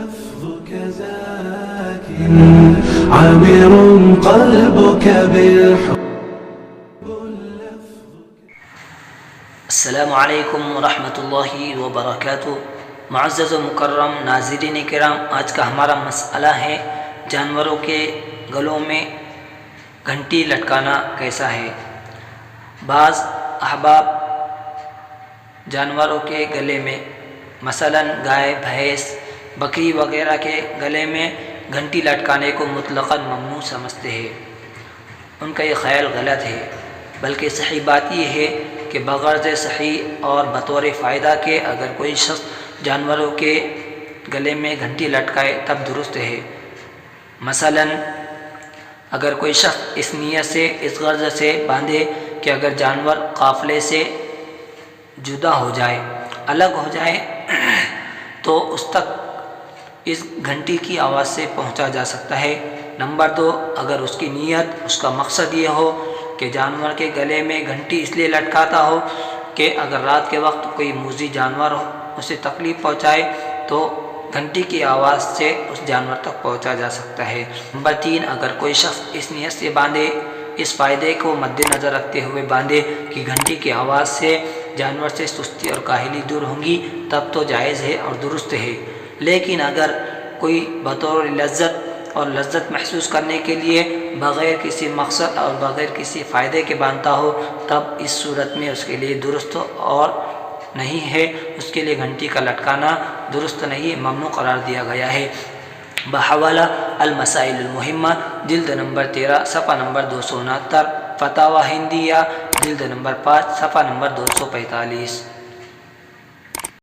لفظك زاك عامر قلبك بالحب. السلام علیکم ورحمۃ اللہ وبرکاتہ۔ معزز و مکرم ناظرین کرام، آج کا ہمارا مسئلہ ہے جانوروں کے گلوں میں گھنٹی لٹکانا کیسا ہے۔ بعض احباب جانوروں کے گلے میں مثلا گائے، بھینس، بکری وغیرہ کے گلے میں گھنٹی لٹکانے کو مطلقاً ممنوع سمجھتے ہیں۔ ان کا یہ خیال غلط ہے، بلکہ صحیح بات یہ ہے کہ بغرض صحیح اور بطور فائدہ کے اگر کوئی شخص جانوروں کے گلے میں گھنٹی لٹکائے تب درست ہے۔ مثلا اگر کوئی شخص اس نیت سے، اس غرض سے باندھے کہ اگر جانور قافلے سے جدا ہو جائے، الگ ہو جائے تو اس تک اس گھنٹی کی آواز سے پہنچا جا سکتا ہے۔ نمبر 2، اگر اس کی نیت، اس کا مقصد یہ ہو کہ جانور کے گلے میں گھنٹی اس لیے لٹکاتا ہو کہ اگر رات کے وقت کوئی موذی جانور ہو اسے تکلیف پہنچائے تو گھنٹی کی آواز سے اس جانور تک پہنچا جا سکتا ہے۔ نمبر 3، اگر کوئی شخص اس نیت سے باندھے، اس فائدے کو مد نظر رکھتے ہوئے باندھے کہ گھنٹی کی آواز سے جانور سے سستی اور کاہلی دور ہوں گی، تب تو جائز ہے اور درست ہے۔ لیکن اگر کوئی بطور لذت محسوس کرنے کے لیے بغیر کسی مقصد اور بغیر کسی فائدے کے باندھتا ہو، تب اس صورت میں اس کے لیے درست اور نہیں ہے، اس کے لیے گھنٹی کا لٹکانا درست نہیں، ممنوع قرار دیا گیا ہے۔ بحوالہ المسائل المہمہ، جلد نمبر 13، صفحہ نمبر 269، فتاوی ہندیہ، جلد نمبر 5، صفحہ نمبر 245۔